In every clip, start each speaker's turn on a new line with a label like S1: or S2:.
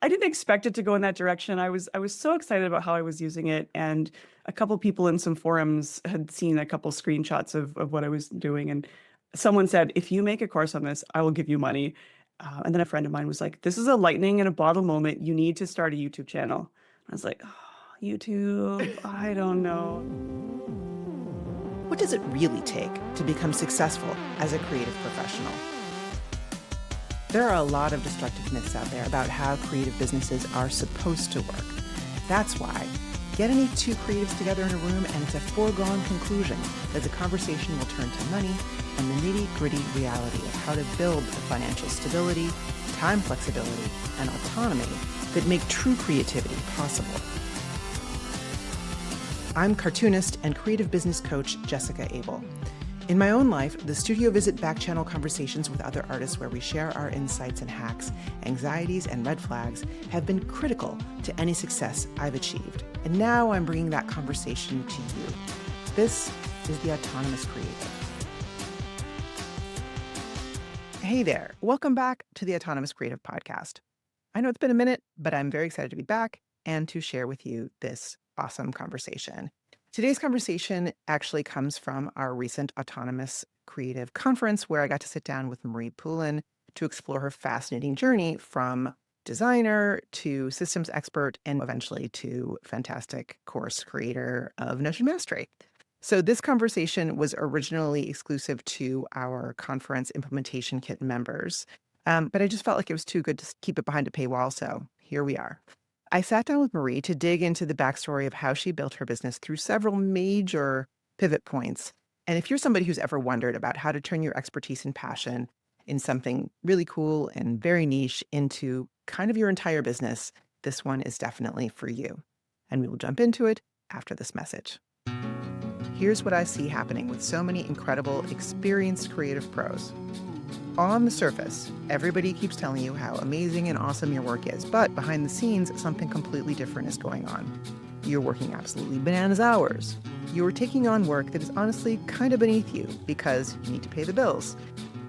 S1: I didn't expect it to go in that direction. I was so excited about how I was using it, and a couple people in some forums had seen a couple screenshots of what I was doing, and someone said, "If you make a course on this, I will give you money." And then a friend of mine was like, "This is a lightning in a bottle moment. You need to start a YouTube channel." I was like, oh, "YouTube, I don't know."
S2: What does it really take to become successful as a creative professional? There are a lot of destructive myths out there about how creative businesses are supposed to work. That's why get any two creatives together in a room and it's a foregone conclusion that the conversation will turn to money and the nitty-gritty reality of how to build the financial stability, time flexibility, and autonomy that make true creativity possible. I'm cartoonist and creative business coach Jessica Abel. In my own life, the studio visit back-channel conversations with other artists where we share our insights and hacks, anxieties, and red flags have been critical to any success I've achieved. And now I'm bringing that conversation to you. This is The Autonomous Creative. Hey there, welcome back to the Autonomous Creative Podcast. I know it's been a minute, but I'm very excited to be back and to share with you this awesome conversation. Today's conversation actually comes from our recent Autonomous Creative Conference, where I got to sit down with Marie Poulin to explore her fascinating journey from designer to systems expert and eventually to fantastic course creator of Notion Mastery. So this conversation was originally exclusive to our conference implementation kit members, but I just felt like it was too good to keep it behind a paywall, so here we are. I sat down with Marie to dig into the backstory of how she built her business through several major pivot points. And if you're somebody who's ever wondered about how to turn your expertise and passion in something really cool and very niche into kind of your entire business, this one is definitely for you. And we will jump into it after this message. Here's what I see happening with so many incredible, experienced creative pros. On the surface, everybody keeps telling you how amazing and awesome your work is, but behind the scenes, something completely different is going on. You're working absolutely bananas hours. You're taking on work that is honestly kind of beneath you because you need to pay the bills.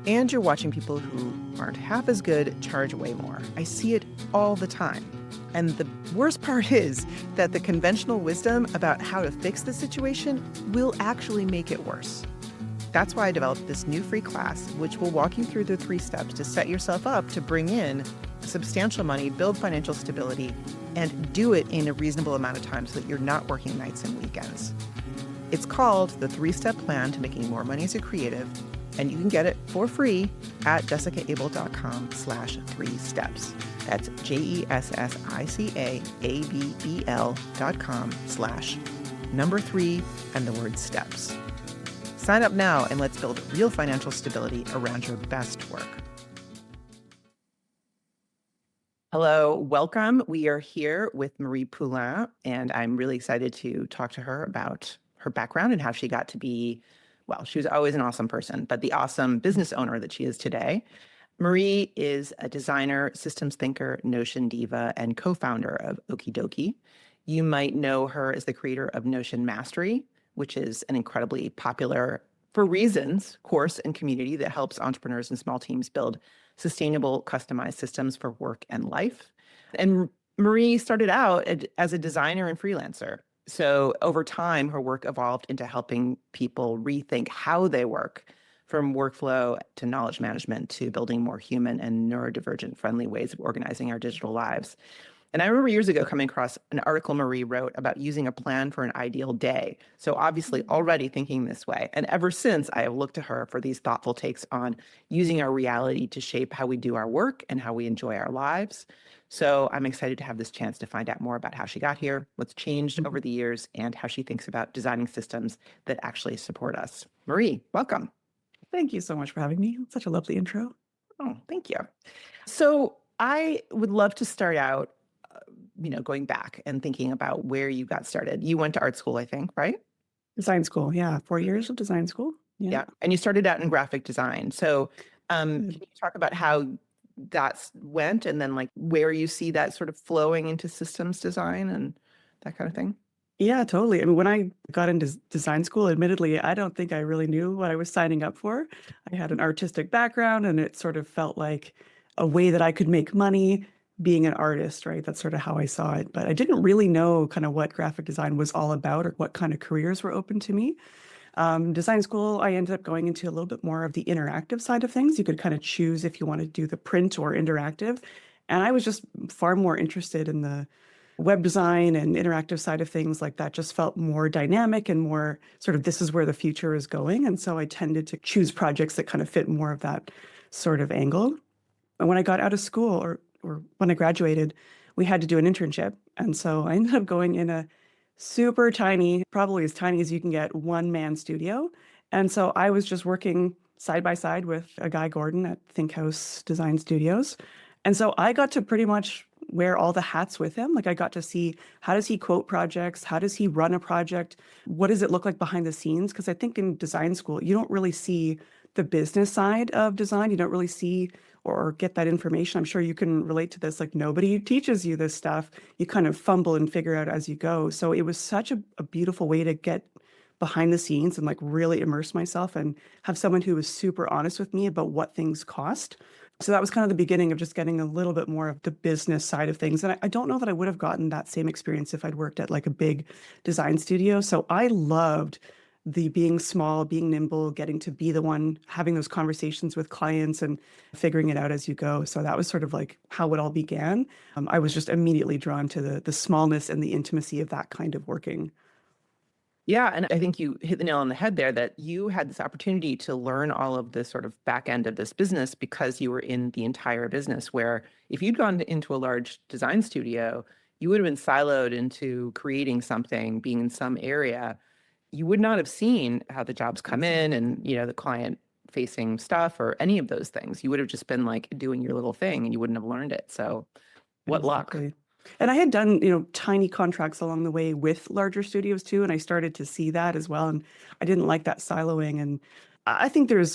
S2: And you're watching people who aren't half as good charge way more. I see it all the time. And the worst part is that the conventional wisdom about how to fix the situation will actually make it worse. That's why I developed this new free class, which will walk you through the 3 steps to set yourself up to bring in substantial money, build financial stability, and do it in a reasonable amount of time so that you're not working nights and weekends. It's called the 3-Step Plan to Making More Money as a Creative, and you can get it for free at jessicaabel.com/3steps. That's jessicaabel.com/3 and the word steps. Sign up now and let's build real financial stability around your best work. Hello, welcome. We are here with Marie Poulin, and I'm really excited to talk to her about her background and how she got to be, well, she was always an awesome person, but the awesome business owner that she is today. Marie is a designer, systems thinker, Notion diva, and co-founder of Okie Dokie. You might know her as the creator of Notion Mastery, which is an incredibly popular, for reasons, course and community that helps entrepreneurs and small teams build sustainable, customized systems for work and life. And Marie started out as a designer and freelancer. So over time, her work evolved into helping people rethink how they work, from workflow to knowledge management to building more human and neurodivergent friendly ways of organizing our digital lives. And I remember years ago coming across an article Marie wrote about using a plan for an ideal day. So obviously already thinking this way. And ever since, I have looked to her for these thoughtful takes on using our reality to shape how we do our work and how we enjoy our lives. So I'm excited to have this chance to find out more about how she got here, what's changed over the years, and how she thinks about designing systems that actually support us. Marie, welcome.
S1: Thank you so much for having me. Such a lovely intro.
S2: Oh, thank you. So I would love to start out going back and thinking about where you got started. You went to art school, I think, right?
S1: Design school, yeah, 4 years of design school. Yeah.
S2: Yeah. And you started out in graphic design. So can you talk about how that went and then like where you see that sort of flowing into systems design and that kind of thing?
S1: Yeah, totally. I mean, when I got into design school, admittedly, I don't think I really knew what I was signing up for. I had an artistic background, and it sort of felt like a way that I could make money being an artist, right? That's sort of how I saw it. But I didn't really know kind of what graphic design was all about or what kind of careers were open to me. Design school, I ended up going into a little bit more of the interactive side of things. You could kind of choose if you want to do the print or interactive. And I was just far more interested in the web design and interactive side of things. Like that just felt more dynamic and more sort of this is where the future is going. And so I tended to choose projects that kind of fit more of that sort of angle. And when I got out of school or when I graduated, we had to do an internship. And so I ended up going in a super tiny, probably as tiny as you can get, one-man studio. And so I was just working side by side with a guy, Gordon, at Think House Design Studios. And so I got to pretty much wear all the hats with him. Like I got to see how does he quote projects? How does he run a project? What does it look like behind the scenes? Because I think in design school, you don't really see the business side of design. You don't really see or get that information. I'm sure you can relate to this. Like nobody teaches you this stuff. You kind of fumble and figure out as you go. So it was such a beautiful way to get behind the scenes and like really immerse myself and have someone who was super honest with me about what things cost. So that was kind of the beginning of just getting a little bit more of the business side of things. And I don't know that I would have gotten that same experience if I'd worked at like a big design studio. So I loved the being small, being nimble, getting to be the one having those conversations with clients and figuring it out as you go. So that was sort of like how it all began. I was just immediately drawn to the smallness and the intimacy of that kind of working.
S2: Yeah, and I think you hit the nail on the head there that you had this opportunity to learn all of the sort of back end of this business because you were in the entire business. Where if you'd gone into a large design studio, you would have been siloed into creating something, being in some area. You would not have seen how the jobs come in and, the client facing stuff or any of those things. You would have just been like doing your little thing and you wouldn't have learned it. So what luck.
S1: Exactly. And I had done, tiny contracts along the way with larger studios too, and I started to see that as well. And I didn't like that siloing. And I think there's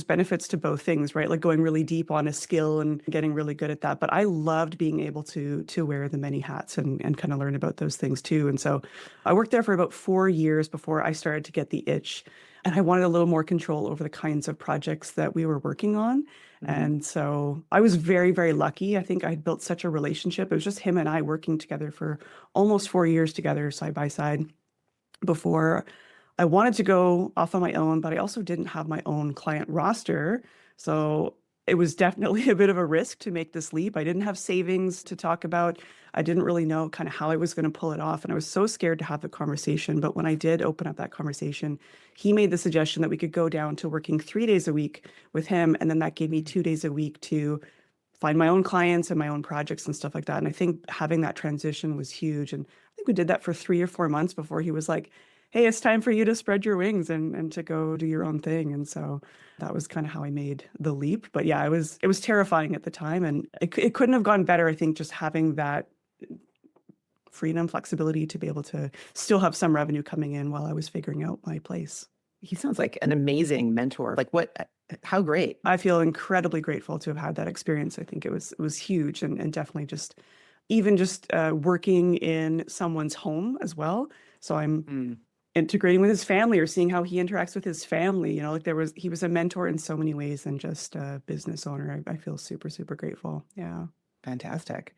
S1: benefits to both things, right? Like going really deep on a skill and getting really good at that. But I loved being able to wear the many hats and kind of learn about those things too. And so I worked there for about 4 years before I started to get the itch. And I wanted a little more control over the kinds of projects that we were working on.
S2: Mhm.
S1: And so I was very, very lucky. I think I had built such a relationship. It was just him and I working together for almost 4 years together, side by side, before I wanted to go off on my own, but I also didn't have my own client roster. So it was definitely a bit of a risk to make this leap. I didn't have savings to talk about. I didn't really know kind of how I was going to pull it off. And I was so scared to have the conversation. But when I did open up that conversation, he made the suggestion that we could go down to working 3 days a week with him. And then that gave me 2 days a week to find my own clients and my own projects and stuff like that. And I think having that transition was huge. And I think we did that for 3 or 4 months before he was like, hey, it's time for you to spread your wings and to go do your own thing. And so that was kind of how I made the leap. But yeah, it was terrifying at the time. And it couldn't have gone better, I think, just having that freedom, flexibility to be able to still have some revenue coming in while I was figuring out my place.
S2: He sounds like an amazing mentor. Like how great.
S1: I feel incredibly grateful to have had that experience. I think it was huge and definitely just even just working in someone's home as well. So I'm
S2: Mm.
S1: integrating with his family or seeing how he interacts with his family. Like he was a mentor in so many ways and just a business owner. I feel super, super grateful. Yeah.
S2: Fantastic.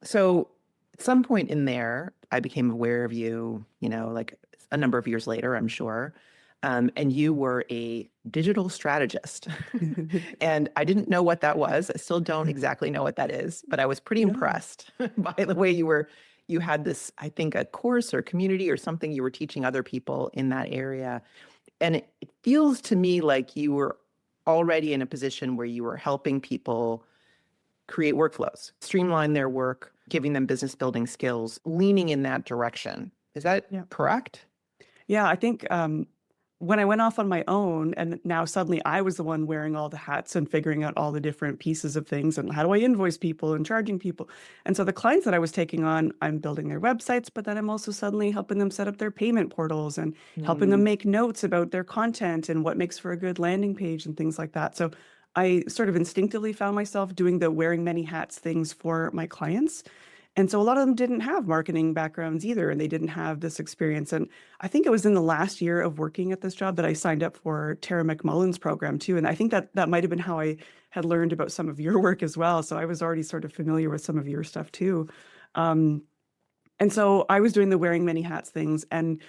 S2: So at some point in there, I became aware of you, like a number of years later, I'm sure. And you were a digital strategist. And I didn't know what that was. I still don't exactly know what that is, but I was pretty
S1: Yeah.
S2: impressed by the way you had this, I think, a course or community or something you were teaching other people in that area. And it feels to me like you were already in a position where you were helping people create workflows, streamline their work, giving them business building skills, leaning in that direction. Is that
S1: Yeah.
S2: correct?
S1: Yeah. I think when I went off on my own, and now suddenly I was the one wearing all the hats and figuring out all the different pieces of things and how do I invoice people and charging people. And so the clients that I was taking on, I'm building their websites, but then I'm also suddenly helping them set up their payment portals and helping them
S2: Mm.
S1: make notes about their content and what makes for a good landing page and things like that. So I sort of instinctively found myself doing the wearing many hats things for my clients. And so a lot of them didn't have marketing backgrounds either, and they didn't have this experience. And I think it was in the last year of working at this job that I signed up for Tara McMullen's program too. And I think that that might have been how I had learned about some of your work as well. So I was already sort of familiar with some of your stuff too. Um, and so I was doing the wearing many hats things and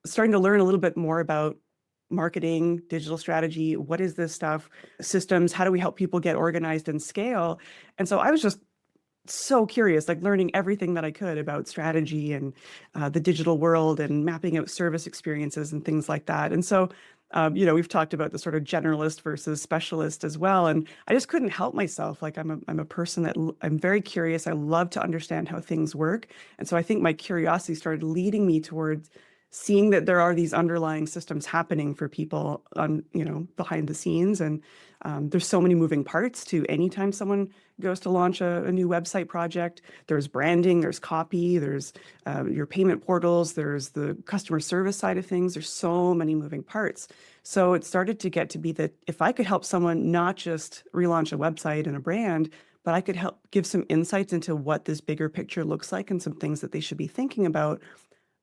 S1: starting to learn a little bit more about marketing, digital strategy. What is this stuff? Systems, how do we help people get organized and scale? And so I was just so curious, like learning everything that I could about strategy and the digital world and mapping out service experiences and things like that. And so, we've talked about the sort of generalist versus specialist as well. And I just couldn't help myself. Like I'm a person that I'm very curious. I love to understand how things work. And so I think my curiosity started leading me towards seeing that there are these underlying systems happening for people on, behind the scenes. And there's so many moving parts to anytime someone goes to launch a new website project. There's branding, there's copy, there's your payment portals, there's the customer service side of things. There's so many moving parts. So it started to get to be that if I could help someone not just relaunch a website and a brand, but I could help give some insights into what this bigger picture looks like and some things that they should be thinking about,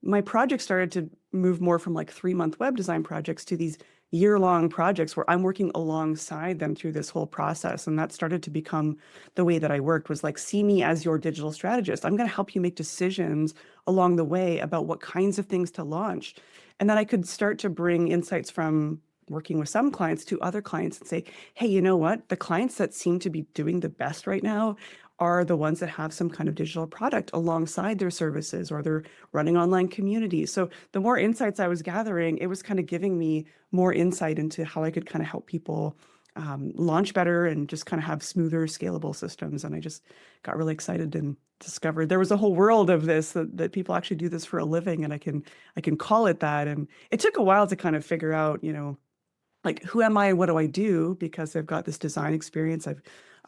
S1: my project started to move more from like 3-month web design projects to these year-long projects where I'm working alongside them through this whole process. And that started to become the way that I worked, was like, see me as your digital strategist. I'm going to help you make decisions along the way about what kinds of things to launch. And then I could start to bring insights from working with some clients to other clients and say, hey, you know what? The clients that seem to be doing the best right now are the ones that have some kind of digital product alongside their services, or they're running online communities. So the more insights I was gathering, it was kind of giving me more insight into how I could kind of help people launch better and just kind of have smoother, scalable systems. And I just got really excited and discovered there was a whole world of this, that people actually do this for a living, and I can call it that. And it took a while to kind of figure out, like, who am I and what do I do? Because I've got this design experience.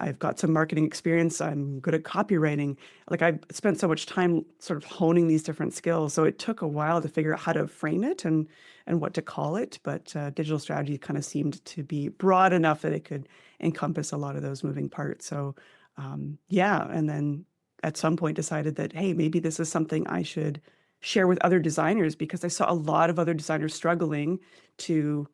S1: I've got some marketing experience. I'm good at copywriting. Like, I've spent so much time sort of honing these different skills. So it took a while to figure out how to frame it and what to call it. But digital strategy kind of seemed to be broad enough that it could encompass a lot of those moving parts. So yeah, and then at some point decided that, hey, maybe this is something I should share with other designers, because I saw a lot of other designers struggling to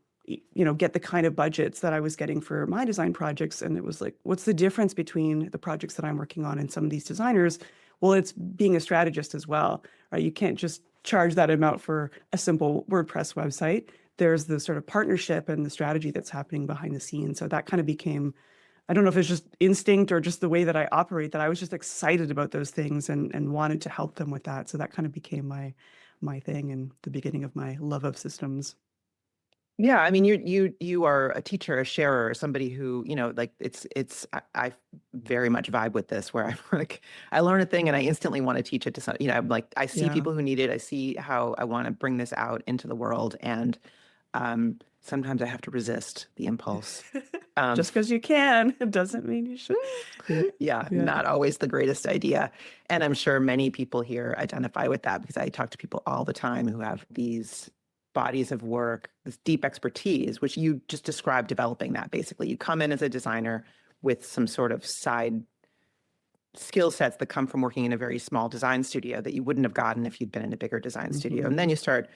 S1: get the kind of budgets that I was getting for my design projects. And it was like, what's the difference between the projects that I'm working on and some of these designers? Well, it's being a strategist as well, right? You can't just charge that amount for a simple WordPress website. There's the sort of partnership and the strategy that's happening behind the scenes. So that kind of became, I don't know if it's just instinct or just the way that I operate, that I was just excited about those things and wanted to help them with that. So that kind of became my thing and the beginning of my love of systems.
S2: Yeah, I mean, you are a teacher, a sharer, somebody who, like I very much vibe with this, where I'm like, I learn a thing and I instantly want to teach it to some, I'm like, I see
S1: Yeah.
S2: people who need it. I see how I want to bring this out into the world. And sometimes I have to resist the impulse.
S1: Just because you can, it doesn't mean you should. Yeah.
S2: Yeah,
S1: Yeah.
S2: not always the greatest idea. And I'm sure many people here identify with that, because I talk to people all the time who have these bodies of work, this deep expertise, which you just described developing that. Basically, you come in as a designer with some sort of side skill sets that come from working in a very small design studio that you wouldn't have gotten if you'd been in a bigger design studio. And then you start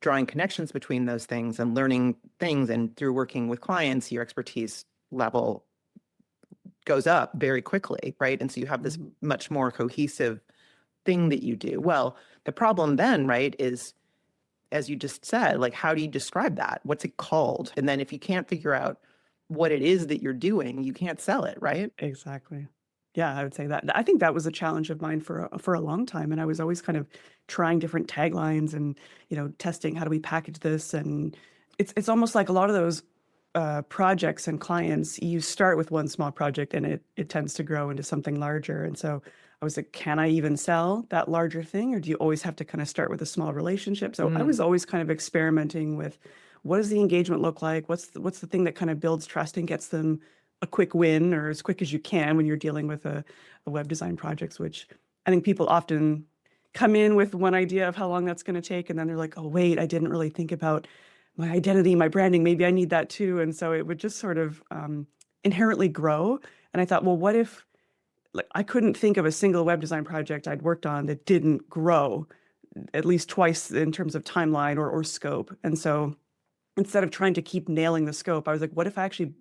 S2: drawing connections between those things and learning things. And through working with clients, your expertise level goes up very quickly, right? And so you have this much more cohesive thing that you do. Well, the problem then, right, is, as you just said, like, how do you describe that? What's it called? And then if you can't figure out what it is that you're doing, you can't sell it, right?
S1: Exactly. Yeah, I would say that. I think that was a challenge of mine for a long time, and I was always kind of trying different taglines and testing how do we package this, and it's almost like a lot of those projects and clients. You start with one small project, and it tends to grow into something larger. And so I was like, can I even sell that larger thing, or do you always have to kind of start with a small relationship? So I was always kind of experimenting with, what does the engagement look like? What's the thing that kind of builds trust and gets them a quick win, or as quick as you can when you're dealing with a web design projects, which I think people often come in with one idea of how long that's going to take, and then they're like, oh, wait, I didn't really think about my identity, my branding, maybe I need that too. And so it would just sort of inherently grow. And I thought, well, what if like I couldn't think of a single web design project I'd worked on that didn't grow at least twice in terms of timeline or scope. And so instead of trying to keep nailing the scope, I was like, what if I actually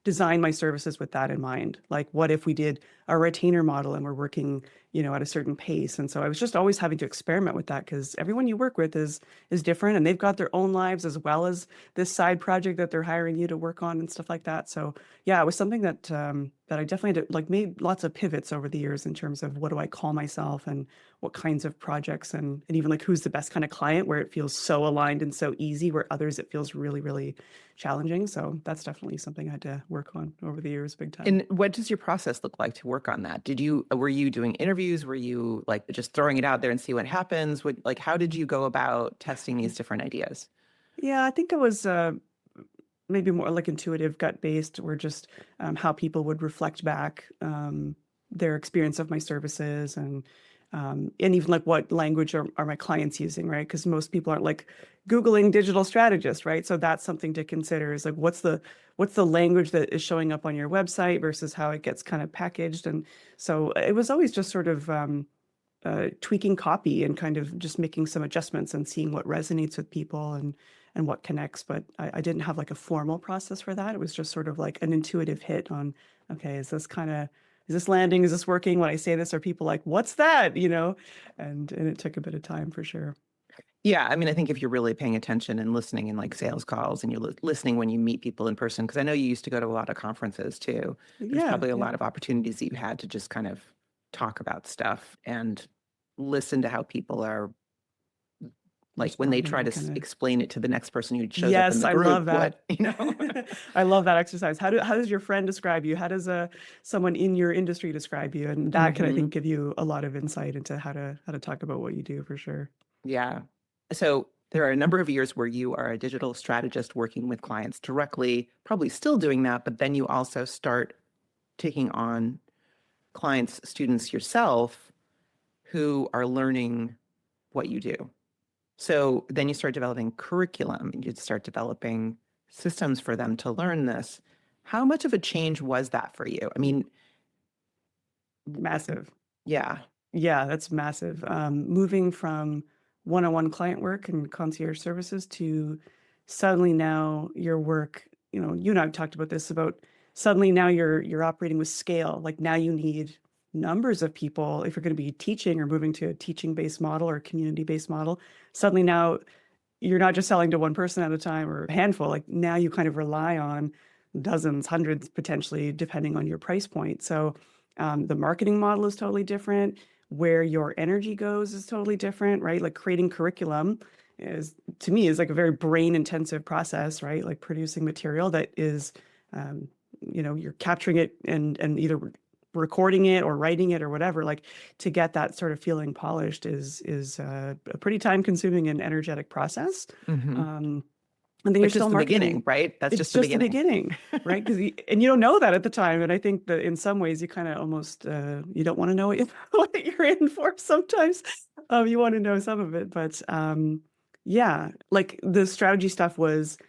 S1: design my services with that in mind? Like, what if we did a retainer model and we're working, at a certain pace? And so I was just always having to experiment with that because everyone you work with is different and they've got their own lives as well as this side project that they're hiring you to work on and stuff like that. So yeah, it was something that I definitely did, like made lots of pivots over the years in terms of what do I call myself and what kinds of projects and even like who's the best kind of client where it feels so aligned and so easy, where others it feels really, really challenging. So that's definitely something I had to work on over the years, big time.
S2: And what does your process look like to work on that? Were you doing interviews? Were you like just throwing it out there and see what happens? Like, how did you go about testing these different ideas?
S1: Yeah, I think it was maybe more like intuitive, gut based, or just how people would reflect back their experience of my services and even like what language are my clients using, right? Because most people aren't like Googling digital strategist, right? So that's something to consider is like what's the language that is showing up on your website versus how it gets kind of packaged. And so it was always just sort of tweaking copy and kind of just making some adjustments and seeing what resonates with people and what connects. But I didn't have like a formal process for that. It was just sort of like an intuitive hit on, okay, is this landing? Is this working? When I say this, are people like, what's that? And it took a bit of time for sure.
S2: Yeah, I mean, I think if you're really paying attention and listening in like sales calls and you're listening when you meet people in person, because I know you used to go to a lot of conferences too, there's
S1: Yeah,
S2: probably a
S1: yeah.
S2: lot of opportunities that you had to just kind of talk about stuff and listen to how people are like when they
S1: Responding,
S2: try to
S1: what kind of
S2: explain it to the next person who shows up in
S1: Yes,
S2: the
S1: I
S2: group,
S1: love that.
S2: what.
S1: I love that exercise. How does your friend describe you? How does someone in your industry describe you? And that can, I think,
S2: Mhm.
S1: give you a lot of insight into how to talk about what you do for sure.
S2: Yeah. So there are a number of years where you are a digital strategist working with clients directly, probably still doing that, but then you also start taking on clients, students yourself who are learning what you do. So then you start developing curriculum and you start developing systems for them to learn this. How much of a change was that for you? I mean,
S1: Massive.
S2: yeah.
S1: Yeah, that's massive. Moving from one-on-one client work and concierge services to suddenly now your work, you and I have talked about this about suddenly now you're operating with scale. Like now you need numbers of people if you're going to be teaching or moving to a teaching-based model or community-based model. Suddenly now you're not just selling to one person at a time or a handful. Like now you kind of rely on dozens, hundreds potentially, depending on your price point. So the marketing model is totally different. Where your energy goes is totally different, right? Like creating curriculum is, to me, is like a very brain intensive process, right? Like producing material that is, you're capturing it and either recording it or writing it or whatever, like to get that sort of feeling polished is a pretty time consuming and energetic process.
S2: Hmm.
S1: Um, and then you're
S2: But
S1: still
S2: just the beginning,
S1: marketing.
S2: right? That's
S1: It's
S2: just the
S1: just the
S2: beginning.
S1: beginning, right? And you don't know that at the time. And I think that in some ways you kind of almost you don't want to know what you're in for sometimes. You want to know some of it, but yeah, like the strategy stuff was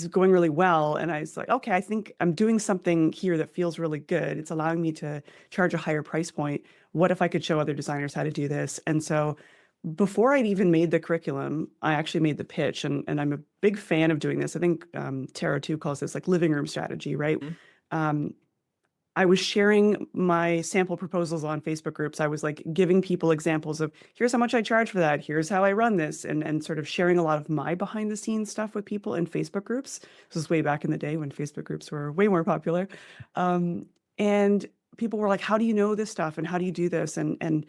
S1: going really well. And I was like, okay, I think I'm doing something here that feels really good. It's allowing me to charge a higher price point. What if I could show other designers how to do this? And so before I'd even made the curriculum, I actually made the pitch. And I'm a big fan of doing this. I think Tarot too calls this like living room strategy, right?
S2: Mhm.
S1: Um, I was sharing my sample proposals on Facebook groups. I was like giving people examples of here's how much I charge for that. Here's how I run this and sort of sharing a lot of my behind the scenes stuff with people in Facebook groups. This was way back in the day when Facebook groups were way more popular. And people were like, how do you know this stuff? And how do you do this? And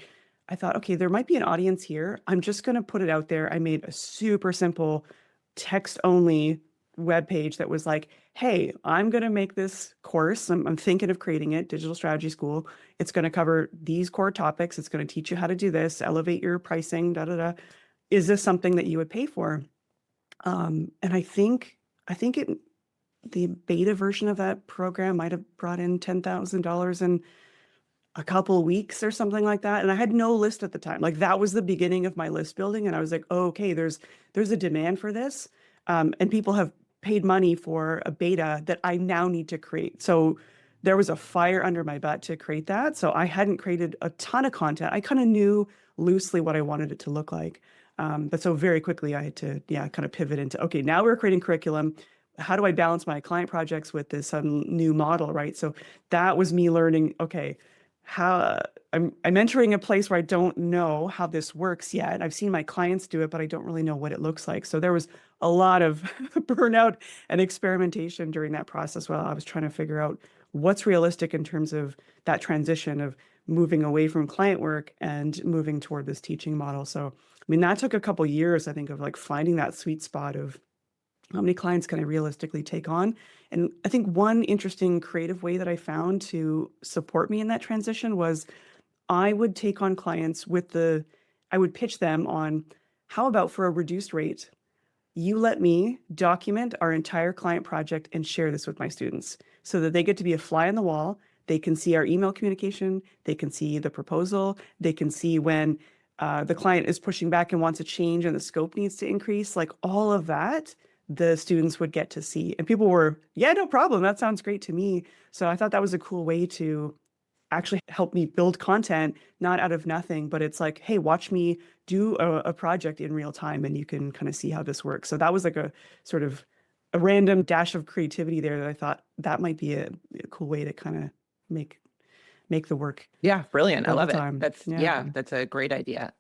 S1: I thought, okay, there might be an audience here. I'm just going to put it out there. I made a super simple text only web page that was like, hey, I'm going to make this course. I'm thinking of creating it, Digital Strategy School. It's going to cover these core topics. It's going to teach you how to do this, elevate your pricing, da da da. Is this something that you would pay for? And I think the beta version of that program might have brought in $10,000 in a couple weeks or something like that. And I had no list at the time. Like that was the beginning of my list building. And I was like, oh, okay, there's a demand for this. And people have paid money for a beta that I now need to create. So there was a fire under my butt to create that. So I hadn't created a ton of content. I kind of knew loosely what I wanted it to look like. But so very quickly I had to, yeah, kind of pivot into, okay, now we're creating curriculum. How do I balance my client projects with this new model, right? So that was me learning, okay, how I'm entering a place where I don't know how this works yet. I've seen my clients do it, but I don't really know what it looks like. So there was a lot of burnout and experimentation during that process while I was trying to figure out what's realistic in terms of that transition of moving away from client work and moving toward this teaching model. So, I mean, that took a couple years, I think, of like finding that sweet spot of how many clients can I realistically take on? And I think one interesting creative way that I found to support me in that transition was I would take on clients I would pitch them on how about for a reduced rate, you let me document our entire client project and share this with my students so that they get to be a fly on the wall. They can see our email communication, they can see the proposal, they can see when the client is pushing back and wants a change and the scope needs to increase, like all of that, the students would get to see. And people were, yeah, no problem. That sounds great to me. So I thought that was a cool way to actually help me build content, not out of nothing, but it's like, hey, watch me do a project in real time and you can kind of see how this works. So that was like a sort of a random dash of creativity there that I thought that might be a cool way to kind of make the work
S2: Yeah, brilliant. I
S1: all the
S2: love it.
S1: time.
S2: Yeah, that's a great idea.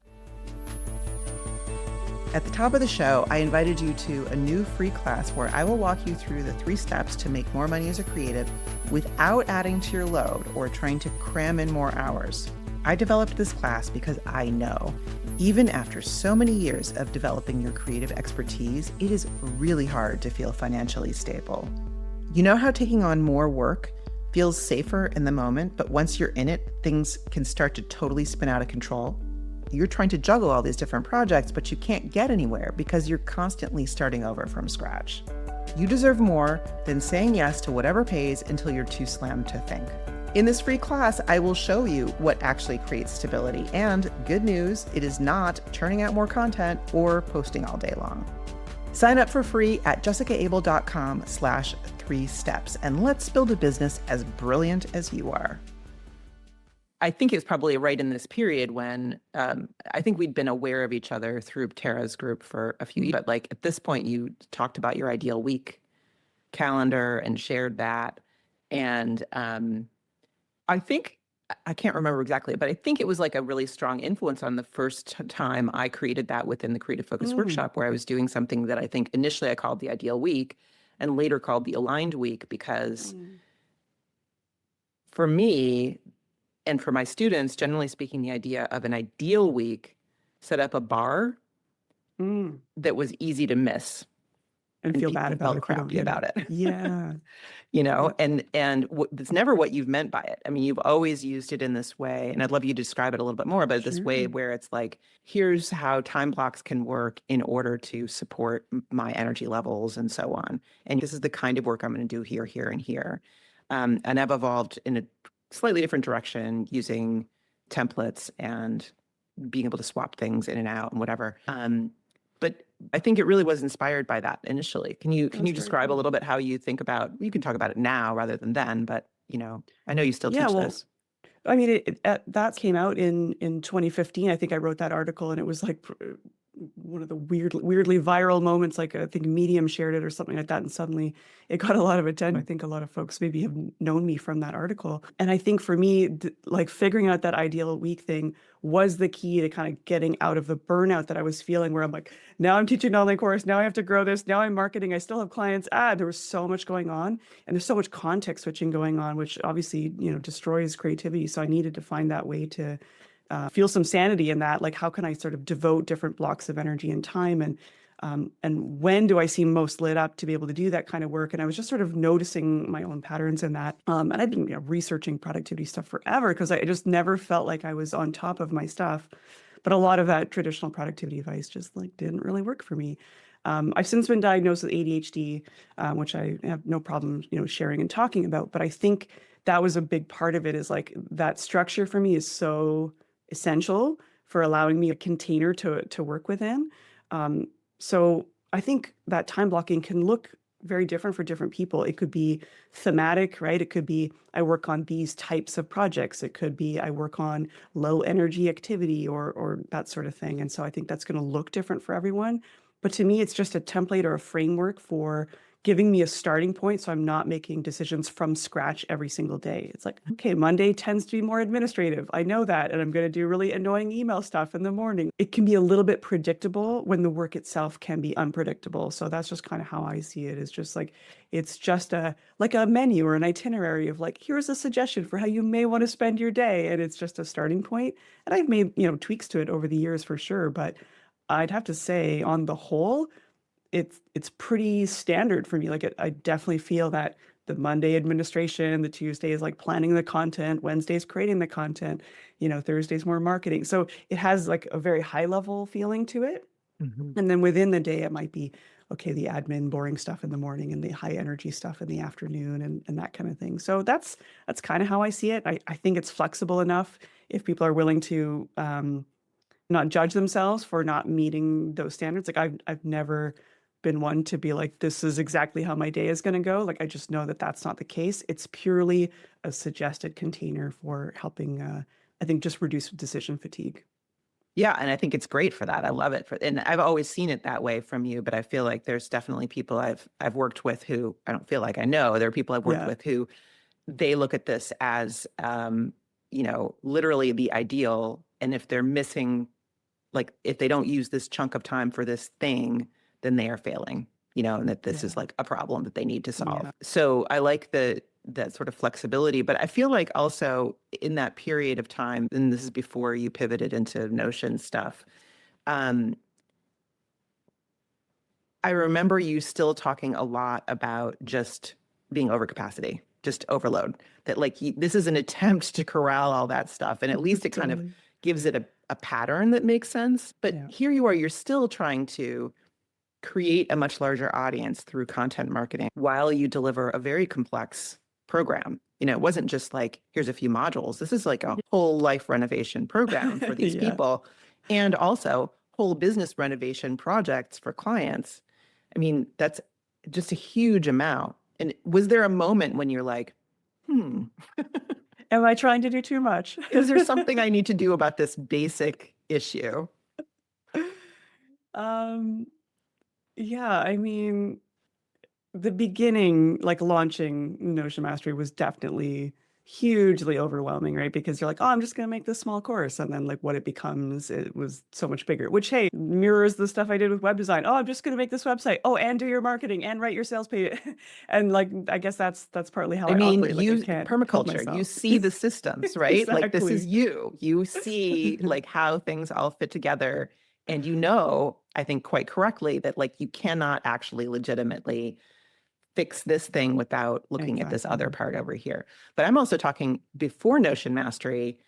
S2: At the top of the show, I invited you to a new free class where I will walk you through the 3 steps to make more money as a creative without adding to your load or trying to cram in more hours. I developed this class because I know, even after so many years of developing your creative expertise, it is really hard to feel financially stable. You know how taking on more work feels safer in the moment, but once you're in it, things can start to totally spin out of control? You're trying to juggle all these different projects, but you can't get anywhere because you're constantly starting over from scratch. You deserve more than saying yes to whatever pays until you're too slammed to think. In this free class, I will show you what actually creates stability. And good news, it is not churning out more content or posting all day long. Sign up for free at jessicaabel.com/3 steps, and let's build a business as brilliant as you are. I think it's probably right in this period when I think we'd been aware of each other through Tara's group for a few years. But like at this point, you talked about your ideal week calendar and shared that. And I think, I can't remember exactly, but I think it was like a really strong influence on the first time I created that within the Creative Focus Workshop, where I was doing something that I think initially I called the ideal week and later called the aligned week, because for me, and for my students, generally speaking, the idea of an ideal week set up a bar that was easy to miss
S1: and feel bad about
S2: it. Crappy about it.
S1: Yeah.
S2: And it's never what you've meant by it. I mean, you've always used it in this way, and I'd love you to describe it a little bit more, but this way where it's like, here's how time blocks can work in order to support my energy levels and so on. And this is the kind of work I'm going to do here, here, and here. And I've evolved in a slightly different direction using templates and being able to swap things in and out and whatever. But I think it really was inspired by that initially. Can you describe a little bit how you think about, you can talk about it now rather than then, but I know you still teach this.
S1: I mean, that came out in 2015. I think I wrote that article and it was like one of the weirdly viral moments. Like I think Medium shared it or something like that. And suddenly it got a lot of attention. I think a lot of folks maybe have known me from that article. And I think for me, like figuring out that ideal week thing was the key to kind of getting out of the burnout that I was feeling, where I'm like, now I'm teaching an online course. Now I have to grow this. Now I'm marketing. I still have clients. There was so much going on and there's so much context switching going on, which obviously, destroys creativity. So I needed to find that way to feel some sanity in that. Like, how can I sort of devote different blocks of energy and time, and when do I seem most lit up to be able to do that kind of work? And I was just sort of noticing my own patterns in that. And I've been researching productivity stuff forever because I just never felt like I was on top of my stuff. But a lot of that traditional productivity advice just like didn't really work for me. I've since been diagnosed with ADHD, which I have no problem, sharing and talking about. But I think that was a big part of it, is like that structure for me is so essential for allowing me a container to work within. So I think that time blocking can look very different for different people. It could be thematic, right? It could be I work on these types of projects. It could be I work on low energy activity or that sort of thing. And so I think that's going to look different for everyone. But to me, it's just a template or a framework for giving me a starting point so I'm not making decisions from scratch every single day. It's like, okay, Monday tends to be more administrative. I know that, and I'm going to do really annoying email stuff in the morning. It can be a little bit predictable when the work itself can be unpredictable. So that's just kind of how I see it. Is just like it's just a like a menu or an itinerary of like here's a suggestion for how you may want to spend your day, and it's just a starting point. And I've made, tweaks to it over the years for sure, but I'd have to say on the whole, it's pretty standard for me. Like I definitely feel that the Monday administration, the Tuesday is like planning the content, Wednesday's creating the content, Thursday's more marketing. So it has like a very high level feeling to it.
S2: Mhm.
S1: And then within the day, it might be, okay, the admin boring stuff in the morning and the high energy stuff in the afternoon and that kind of thing. So that's kind of how I see it. I think it's flexible enough if people are willing to not judge themselves for not meeting those standards. Like I've never been one to be like, this is exactly how my day is going to go. Like I just know that that's not the case. It's purely a suggested container for helping, I think, just reduce decision fatigue.
S2: Yeah, and I think it's great for that. I love it and I've always seen it that way from you, but I feel like there's definitely people I've worked with who I don't feel like I know. There are people I've worked
S1: Yeah.
S2: with who they look at this as literally the ideal. And if they're missing, like if they don't use this chunk of time for this thing, then they are failing, and that this is
S1: Yeah.
S2: like a problem that they need to solve.
S1: Yeah.
S2: So I like that sort of flexibility, but I feel like also in that period of time, and this is before you pivoted into Notion stuff, um, I remember you still talking a lot about just being over capacity, just overload. That like this is an attempt to corral all that stuff, and at least it kind of
S1: Totally.
S2: gives it a pattern that makes sense. But
S1: Yeah.
S2: here you are, you're still trying to create a much larger audience through content marketing while you deliver a very complex program. It wasn't just like, here's a few modules. This is like a whole life renovation program for these
S1: Yeah.
S2: people, and also whole business renovation projects for clients. I mean, that's just a huge amount. And was there a moment when you're like,
S1: Am I trying to do too much?
S2: is there something I need to do about this basic issue?
S1: Um, yeah, I mean, the beginning, like launching Notion Mastery was definitely hugely overwhelming, right? Because you're like, oh, I'm just going to make this small course. And then like what it becomes, it was so much bigger, which, hey, mirrors the stuff I did with web design. Oh, I'm just going to make this website. Oh, and do your marketing and write your sales page. And like, I guess that's partly how
S2: I
S1: I
S2: mean,
S1: operate. Like I
S2: you
S1: can't help
S2: permaculture, you
S1: myself.
S2: see the systems, right? Like this is
S1: Exactly.
S2: you. You see like how things all fit together. And I think quite correctly that like you cannot actually legitimately fix this thing without looking at this other
S1: Exactly.
S2: part over here. But I'm also talking before Notion Mastery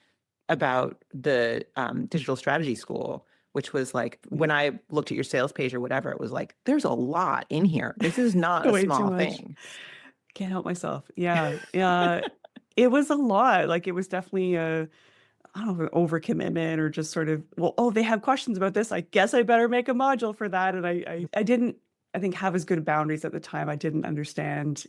S2: about the digital strategy school, which was like when I looked at your sales page or whatever, it was like, there's a lot in here. This is not a
S1: Way too
S2: small
S1: much.
S2: thing.
S1: Can't help myself. Yeah. Yeah. It was a lot. Like it was definitely a, I don't know, an overcommitment or just sort of, well, oh, they have questions about this. I guess I better make a module for that. And I didn't, I think, have as good boundaries at the time. I didn't understand,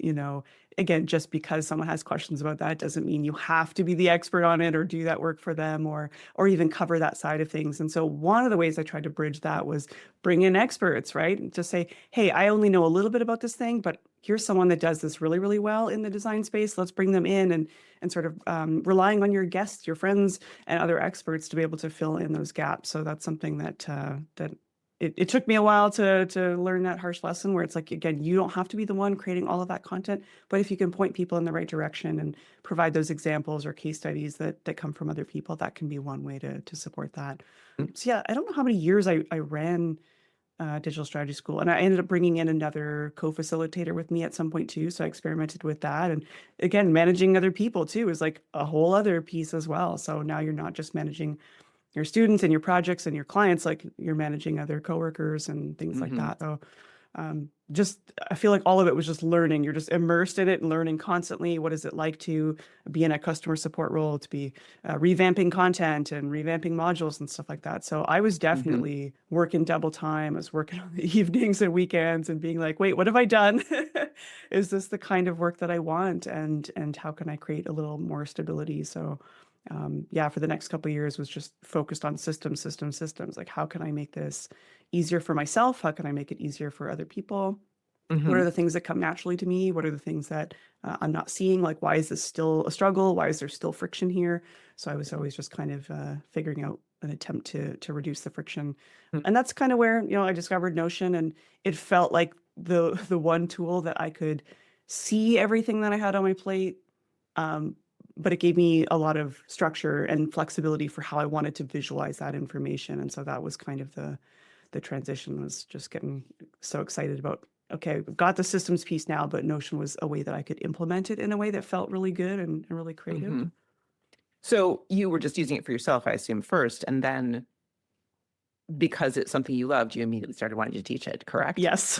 S1: again, just because someone has questions about that doesn't mean you have to be the expert on it or do that work for them or even cover that side of things. And so one of the ways I tried to bridge that was bring in experts, right? And just say, hey, I only know a little bit about this thing, but here's someone that does this really, really well in the design space. Let's bring them in and sort of relying on your guests, your friends, and other experts to be able to fill in those gaps. So that's something that it took me a while to learn that harsh lesson where it's like, again, you don't have to be the one creating all of that content, but if you can point people in the right direction and provide those examples or case studies that come from other people, that can be one way to support that. So yeah, I don't know how many years I ran digital strategy school. And I ended up bringing in another co-facilitator with me at some point too. So I experimented with that. And again, managing other people too is like a whole other piece as well. So now you're not just managing your students and your projects and your clients, like you're managing other coworkers and things like
S2: Mhm.
S1: that. So just I feel like all of it was just learning. You're just immersed in it and learning constantly. What is it like to be in a customer support role, to be revamping content and revamping modules and stuff like that. So I was
S2: Hmm.
S1: definitely working double time. I was working on the evenings and weekends and being like, wait, what have I done? Is this the kind of work that I want? And how can I create a little more stability? So yeah, for the next couple of years was just focused on systems. Like, how can I make this easier for myself? How can I make it easier for other people? What are
S2: Hmm.
S1: the things that come naturally to me? What are the things that I'm not seeing? Like, why is this still a struggle? Why is there still friction here? So I was always just kind of figuring out an attempt to reduce the friction, and that's kind of where I discovered Notion, and it felt like the one tool that I could see everything that I had on my plate, um, but it gave me a lot of structure and flexibility for how I wanted to visualize that information, and so that was kind of the transition was just getting so excited about, okay, we've got the systems piece now, but Notion was a way that I could implement it in a way that felt really good and really creative.
S2: Hmm. So you were just using it for yourself, I assume, first, and then because it's something you loved, you immediately started wanting to teach it, correct?
S1: Yes.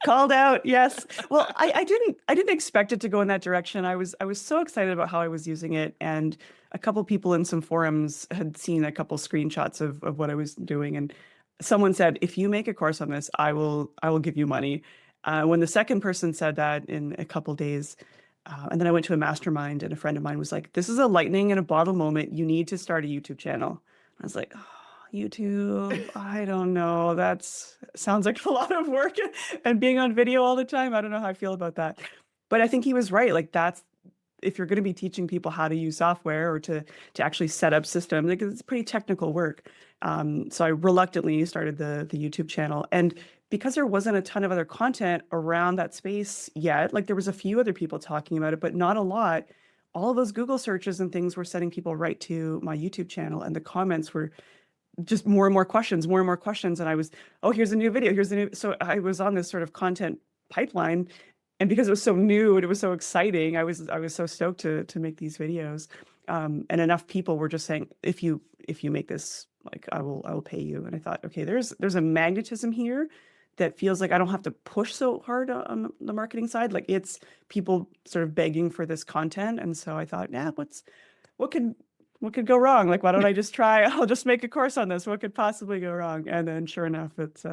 S1: Called out. Yes. Well, I didn't expect it to go in that direction. I was so excited about how I was using it, and a couple people in some forums had seen a couple screenshots of what I was doing, and someone said, "If you make a course on this, I will give you money." When the second person said that in a couple days, and then I went to a mastermind, and a friend of mine was like, "This is a lightning in a bottle moment. You need to start a YouTube channel." I was like, YouTube, I don't know. That's sounds like a lot of work and being on video all the time. I don't know how I feel about that. But I think he was right. Like that's if you're going to be teaching people how to use software or to actually set up systems, like it's pretty technical work. So I reluctantly started the YouTube channel, and because there wasn't a ton of other content around that space yet, like there was a few other people talking about it, but not a lot. All of those Google searches and things were sending people right to my YouTube channel, and the comments were just more and more questions, more and more questions. And I was, oh, here's a new video. Here's a new. So I was on this sort of content pipeline. And because it was so new and it was so exciting, I was so stoked to make these videos. And enough people were just saying, if you make this, like I will pay you. And I thought, okay, there's a magnetism here that feels like I don't have to push so hard on the marketing side. Like it's people sort of begging for this content. And so I thought, yeah, what could what could go wrong? Like, why don't I just try? I'll just make a course on this. What could possibly go wrong? And then, sure enough, it's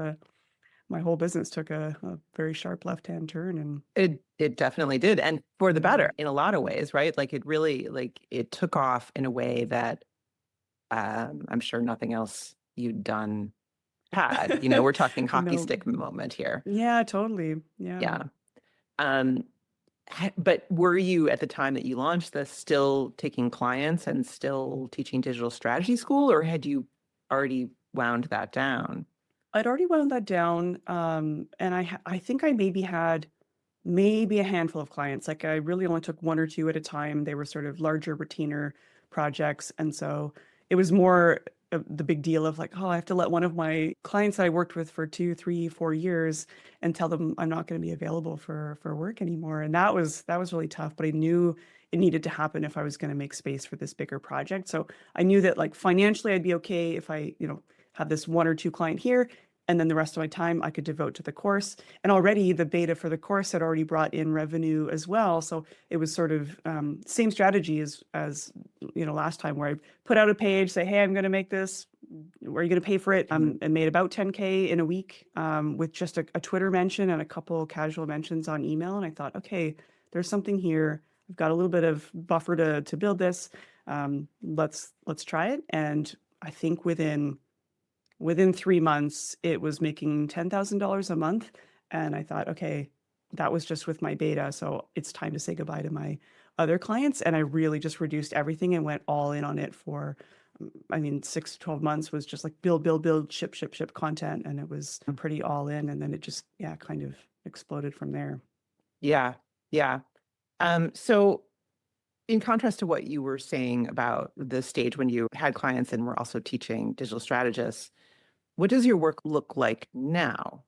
S1: my whole business took a very sharp left-hand turn, and
S2: It definitely did, and for the
S1: yeah,
S2: better in a lot of ways, right? Like it really it took off in a way that I'm sure nothing else you'd done had. We're talking hockey
S1: no,
S2: stick moment here.
S1: yeah, totally, yeah.
S2: Yeah. Um, but were you at the time that you launched this still taking clients and still teaching digital strategy school, or had you already wound that down?
S1: I'd already wound that down, and I think I maybe had maybe a handful of clients. Like I really only took one or two at a time. They were sort of larger retainer projects. And so it was more of the big deal of like, oh, I have to let one of my clients that I worked with for 2, 3, 4 years and tell them I'm not going to be available for work anymore. And that was really tough. But I knew it needed to happen if I was going to make space for this bigger project. So I knew that like financially I'd be okay if I have this one or two client here. And then the rest of my time I could devote to the course. And already the beta for the course had already brought in revenue as well. So it was sort of same strategy as last time where I put out a page, say, hey, I'm going to make this. Are you going to pay for it?
S2: Mhm.
S1: And made about 10K in a week with just a Twitter mention and a couple casual mentions on email. And I thought, okay, there's something here. I've got a little bit of buffer to build this. Let's try it. And I think within 3 months, it was making $10,000 a month. And I thought, okay, that was just with my beta. So it's time to say goodbye to my other clients. And I really just reduced everything and went all in on it for, I mean, 6 to 12 months was just like build, build, build, ship content. And it was pretty all in. And then it just, yeah, kind of exploded from there.
S2: Yeah, yeah. So in contrast to what you were saying about the stage when you had clients and were also teaching digital strategists, what does your work look like now?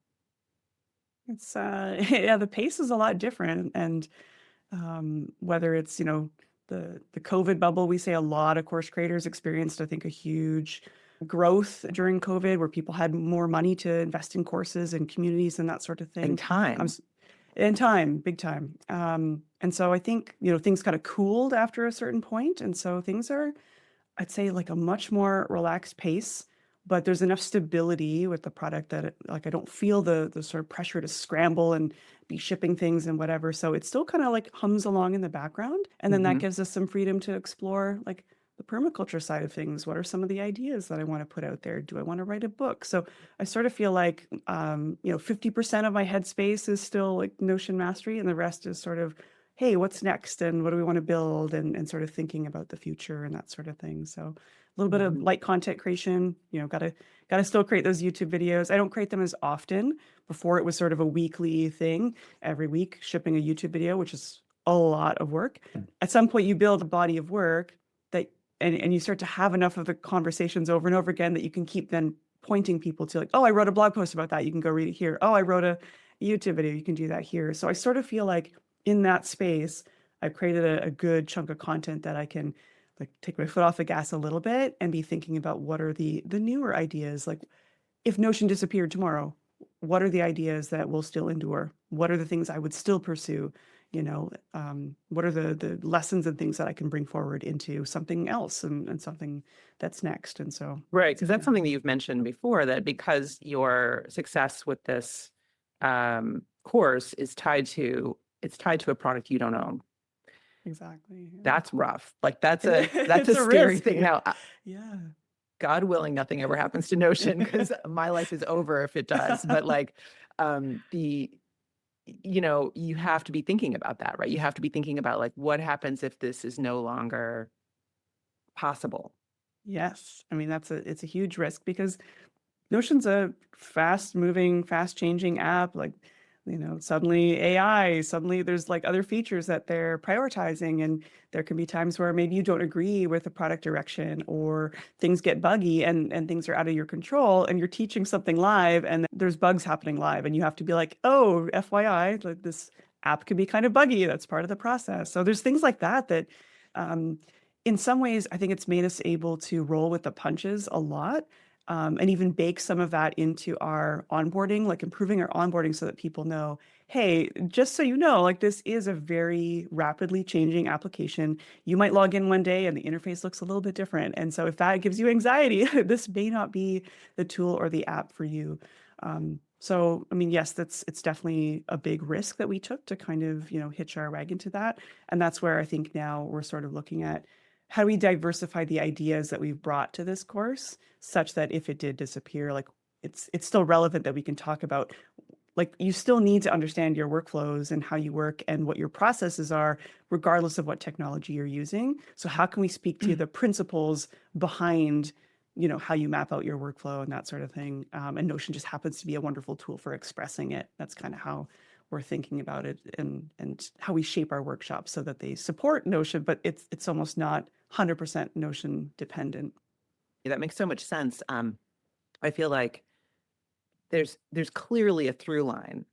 S1: It's, yeah, the pace is a lot different. And whether it's the COVID bubble, we say a lot of course creators experienced, I think, a huge growth during COVID where people had more money to invest in courses and communities and that sort of
S2: And
S1: thing.
S2: time.
S1: In time, big time. And so I think, things kind of cooled after a certain point. And so things are, I'd say, like a much more relaxed pace, but there's enough stability with the product that like I don't feel the sort of pressure to scramble and be shipping things and whatever. So it still kind of like hums along in the background, and then that
S2: Mhm.
S1: gives us some freedom to explore like the permaculture side of things. What are some of the ideas that I want to put out there? Do I want to write a book? So I sort of feel like 50% of my headspace is still like Notion mastery, and the rest is sort of, hey, what's next and what do we want to build, and sort of thinking about the future and that sort of thing. So a little bit of
S2: Mhm.
S1: light content creation, gotta still create those YouTube videos. I don't create them as often. Before it was sort of a weekly thing, every week shipping a YouTube video, which is a lot of work. At some point you build a body of work that and you start to have enough of the conversations over and over again that you can keep then pointing people to like, oh, I wrote a blog post about that. You can go read it here. Oh, I wrote a YouTube video. You can do that here. So I sort of feel like in that space, I've created a good chunk of content that I can like take my foot off the gas a little bit and be thinking about what are the newer ideas. Like if Notion disappeared tomorrow, what are the ideas that will still endure? What are the things I would still pursue? What are the lessons and things that I can bring forward into something else and something that's next? And so,
S2: Right, because that's
S1: yeah,
S2: something that you've mentioned before, that because your success with this course is tied to a product you don't own.
S1: exactly.
S2: That's rough. Like that's
S1: It's
S2: a
S1: a
S2: scary
S1: risk.
S2: thing. Now,
S1: Yeah.
S2: God willing, nothing ever happens to Notion because my life is over if it does. But like the you have to be thinking about that, right? You have to be thinking about like what happens if this is no longer possible.
S1: Yes. I mean, it's a huge risk because Notion's a fast moving, fast changing app. Like, suddenly AI, suddenly there's like other features that they're prioritizing. And there can be times where maybe you don't agree with the product direction or things get buggy and things are out of your control and you're teaching something live and there's bugs happening live. And you have to be like, oh, FYI, like this app could be kind of buggy. That's part of the process. So there's things like that um, in some ways, I think it's made us able to roll with the punches a lot and even bake some of that into our onboarding, like improving our onboarding so that people know, hey, just so you know, like this is a very rapidly changing application. You might log in one day and the interface looks a little bit different. And so if that gives you anxiety, this may not be the tool or the app for you. So, I mean, yes, it's definitely a big risk that we took to kind of, hitch our wagon to that. And that's where I think now we're sort of looking at how do we diversify the ideas that we've brought to this course such that if it did disappear, like it's still relevant that we can talk about like you still need to understand your workflows and how you work and what your processes are regardless of what technology you're using. So how can we speak to the principles behind how you map out your workflow and that sort of thing, and Notion just happens to be a wonderful tool for expressing it. That's kind of how we're thinking about it and how we shape our workshops so that they support Notion, but it's almost not 100% Notion dependent.
S2: Yeah, that makes so much sense. I feel like there's clearly a through line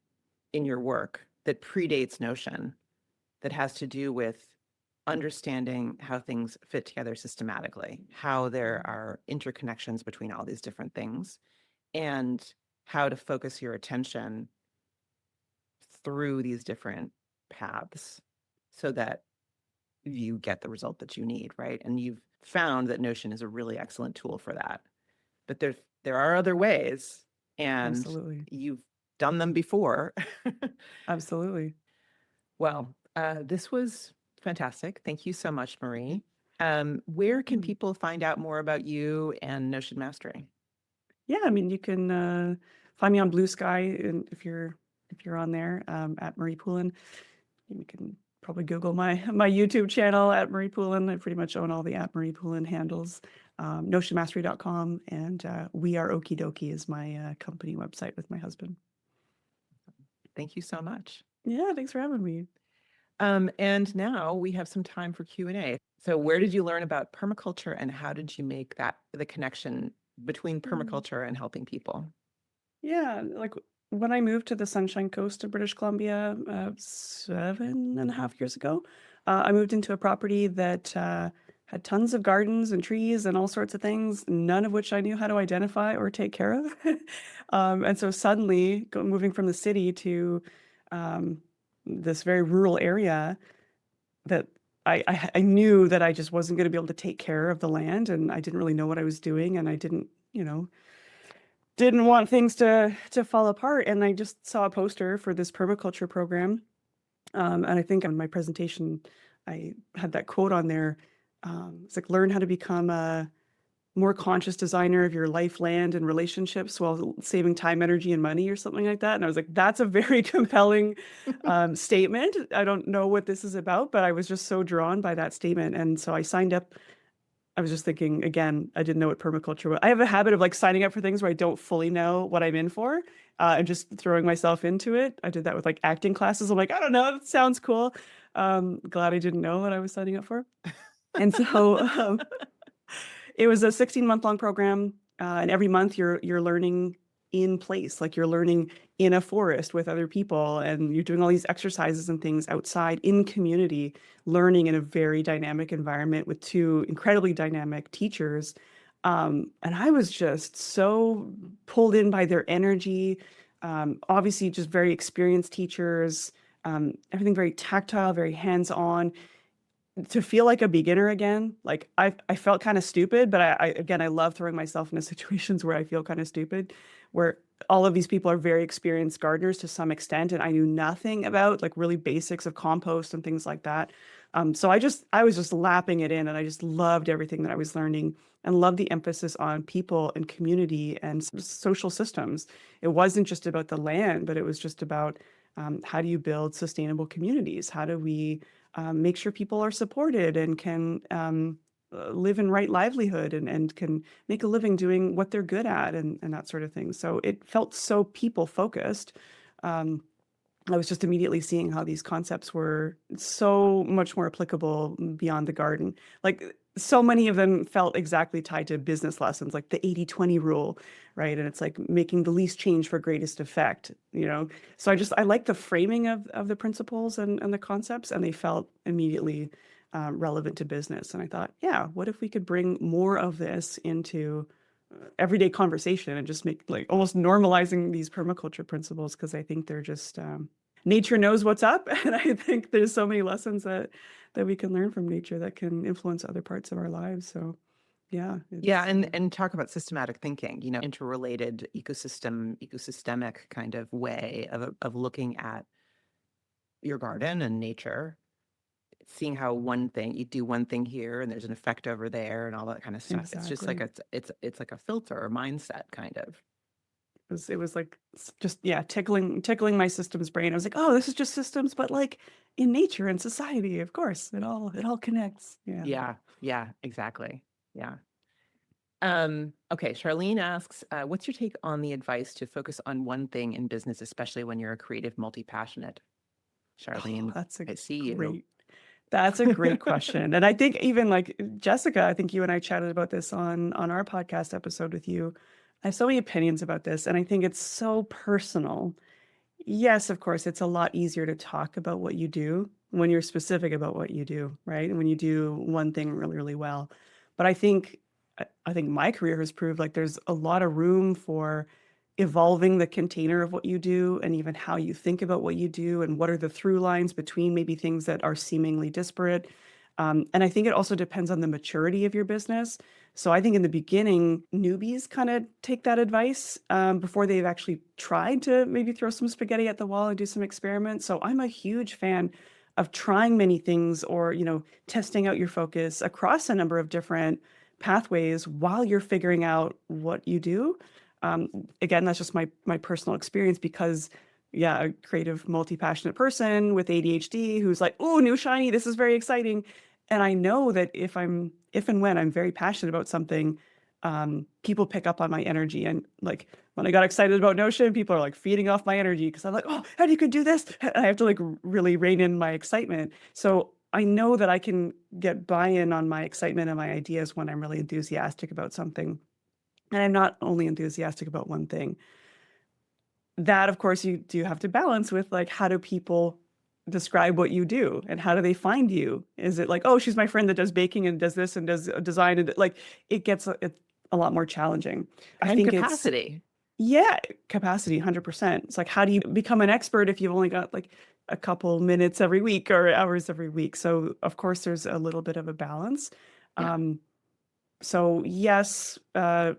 S2: in your work that predates Notion that has to do with understanding how things fit together systematically, how there are interconnections between all these different things, and how to focus your attention through these different paths so that you get the result that you need, right? And you've found that Notion is a really excellent tool for that. But there are other ways, and
S1: Absolutely.
S2: you've done them before.
S1: Absolutely.
S2: Well, this was fantastic. Thank you so much, Marie. Where can
S1: Mm.
S2: people find out more about you and Notion Mastery?
S1: Yeah, I mean, you can find me on Blue Sky, and if you're on there at Marie Poulin. You can probably Google my YouTube channel at Marie Poulin. I pretty much own all the at Marie Poulin handles. Notionmastery.com and We Are Okie Dokie is my company website with my husband.
S2: Thank you so much.
S1: Yeah, thanks for having me.
S2: And now we have some time for Q&A. So where did you learn about permaculture and how did you make that the connection between
S1: Mm.
S2: permaculture and helping people?
S1: Yeah, like when I moved to the Sunshine Coast of British Columbia 7.5 years ago, I moved into a property that had tons of gardens and trees and all sorts of things, none of which I knew how to identify or take care of. And so suddenly, moving from the city to um, this very rural area, that I knew that I just wasn't going to be able to take care of the land, and I didn't really know what I was doing, and I didn't, didn't want things to fall apart. And I just saw a poster for this permaculture program, and I think on my presentation, I had that quote on there. It's like, learn how to become a more conscious designer of your life, land, and relationships while saving time, energy, and money, or something like that. And I was like, that's a very compelling statement. I don't know what this is about, but I was just so drawn by that statement. And so I signed up. I was just thinking, again, I didn't know what permaculture was. I have a habit of like signing up for things where I don't fully know what I'm in for, and just throwing myself into it. I did that with like acting classes. I'm like, I don't know, that sounds cool. Glad I didn't know what I was signing up for. And so it was a 16-month long program, and every month you're learning in place, like you're learning in a forest with other people, and you're doing all these exercises and things outside in community, learning in a very dynamic environment with two incredibly dynamic teachers. And I was just so pulled in by their energy. Obviously, just very experienced teachers, everything very tactile, very hands-on. To feel like a beginner again, like I felt kind of stupid, but again, I love throwing myself into situations where I feel kind of stupid, where all of these people are very experienced gardeners to some extent, and I knew nothing about like really basics of compost and things like that. So I was just lapping it in, and I just loved everything that I was learning, and loved the emphasis on people and community and social systems. It wasn't just about the land, but it was just about how do you build sustainable communities? How do we make sure people are supported and can live in right livelihood, and can make a living doing what they're good at, and that sort of thing. So it felt so people focused. Um, I was just immediately seeing how these concepts were so much more applicable beyond the garden. Like so many of them felt exactly tied to business lessons, like the 80-20 rule, right? And it's like making the least change for greatest effect. So I like the framing of the principles and the concepts, and they felt immediately relevant to business. And I thought, yeah, what if we could bring more of this into everyday conversation and just make like almost normalizing these permaculture principles, because I think they're just nature knows what's up, and I think there's so many lessons that we can learn from nature that can influence other parts of our lives. So yeah,
S2: Yeah,
S1: it's
S2: and talk about systematic thinking, interrelated ecosystemic kind of way of looking at your garden and nature, seeing how you do one thing here and there's an effect over there and all that kind of stuff. It's just like
S1: exactly.
S2: it's like a filter or mindset kind of.
S1: It was like just, yeah, tickling my systems brain. I was like, oh, this is just systems, but like in nature and society, of course, it all connects. Yeah.
S2: Yeah, yeah, exactly. Yeah. Okay, Charlene asks, what's your take on the advice to focus on one thing in business, especially when you're a creative multi-passionate?
S1: Oh,
S2: Charlene,
S1: that's a
S2: I see you.
S1: great That's a great question. And I think even like Jessica, I think you and I chatted about this on our podcast episode with you. I have so many opinions about this, and I think it's so personal. Yes, of course, it's a lot easier to talk about what you do when you're specific about what you do, right? And when you do one thing really, really well. But I think my career has proved like there's a lot of room for evolving the container of what you do, and even how you think about what you do, and what are the through lines between maybe things that are seemingly disparate. And I think it also depends on the maturity of your business. So I think in the beginning, newbies kind of take that advice before they've actually tried to maybe throw some spaghetti at the wall and do some experiments. So I'm a huge fan of trying many things, or testing out your focus across a number of different pathways while you're figuring out what you do. Again, that's just my personal experience, because yeah, a creative, multi-passionate person with ADHD who's like, oh, new shiny, this is very exciting. And I know that if and when I'm very passionate about something, people pick up on my energy. And like when I got excited about Notion, people are like feeding off my energy, because I'm like, oh, how do you could do this? And I have to like really rein in my excitement. So I know that I can get buy-in on my excitement and my ideas when I'm really enthusiastic about something. And I'm not only enthusiastic about one thing. That, of course, you do have to balance with like, how do people describe what you do and how do they find you? Is it like, oh, she's my friend that does baking and does this and does design, and like it gets a lot more challenging. I
S2: And
S1: think it's
S2: capacity.
S1: yeah, capacity 100%. It's like, how do you become an expert if you've only got like a couple minutes every week or hours every week? So of course there's a little bit of a balance.
S2: Yeah.
S1: So yes, I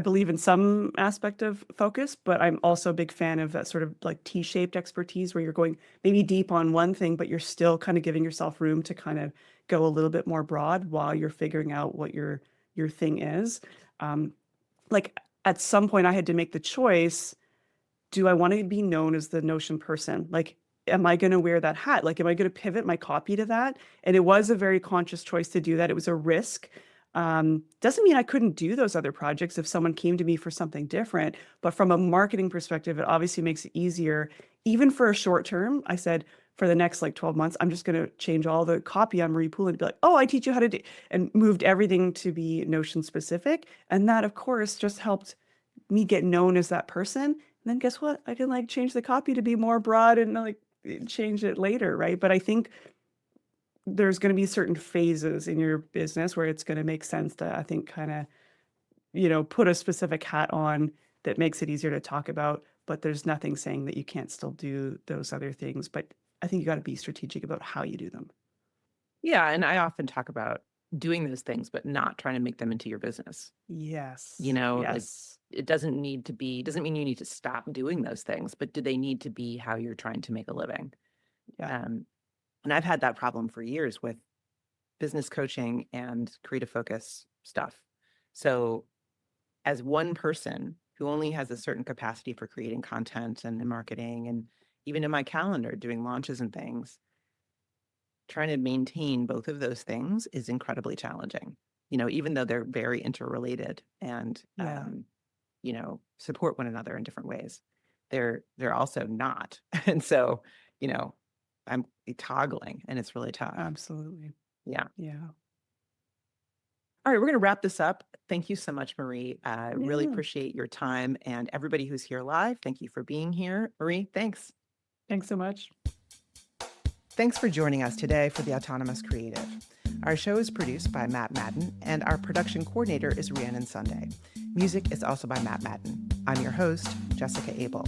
S1: believe in some aspect of focus, but I'm also a big fan of that sort of like T-shaped expertise where you're going maybe deep on one thing, but you're still kind of giving yourself room to kind of go a little bit more broad while you're figuring out what your thing is. Um, like at some point I had to make the choice, do I want to be known as the Notion person? Like, am I going to wear that hat? Like, am I going to pivot my copy to that? And it was a very conscious choice to do that. It was a risk. Doesn't mean I couldn't do those other projects if someone came to me for something different. But from a marketing perspective, it obviously makes it easier. Even for a short term, I said, for the next like 12 months, I'm just going to change all the copy on Marie Poulin to be like, oh, I teach you how to do, and moved everything to be Notion specific. And that, of course, just helped me get known as that person. And then guess what? I can like change the copy to be more broad and like change it later, right? But I think there's going to be certain phases in your business where it's going to make sense to, I think, kind of, put a specific hat on that makes it easier to talk about. But there's nothing saying that you can't still do those other things. But I think you got to be strategic about how you do them.
S2: Yeah. And I often talk about doing those things, but not trying to make them into your business.
S1: Yes.
S2: Like
S1: Yes.
S2: it doesn't mean you need to stop doing those things, but do they need to be how you're trying to make a living?
S1: Yeah.
S2: And I've had that problem for years with business coaching and creative focus stuff. So as one person who only has a certain capacity for creating content and marketing, and even in my calendar doing launches and things, trying to maintain both of those things is incredibly challenging, even though they're very interrelated and,
S1: Yeah.
S2: support one another in different ways. They're also not. And so, I'm toggling and it's really tough.
S1: Absolutely.
S2: Yeah.
S1: Yeah.
S2: All right, we're going to wrap this up. Thank you so much, Marie. I really
S1: Yeah.
S2: appreciate your time, and everybody who's here live, thank you for being here. Marie, thanks.
S1: Thanks so much.
S2: Thanks for joining us today for The Autonomous Creative. Our show is produced by Matt Madden, and our production coordinator is Rhiannon Sunday. Music is also by Matt Madden. I'm your host, Jessica Abel.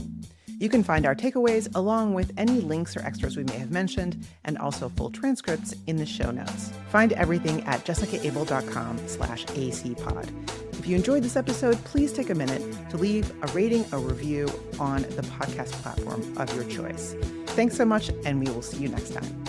S2: You can find our takeaways along with any links or extras we may have mentioned, and also full transcripts in the show notes. Find everything at jessicaabel.com/acpod. If you enjoyed this episode, please take a minute to leave a rating, a review on the podcast platform of your choice. Thanks so much, and we will see you next time.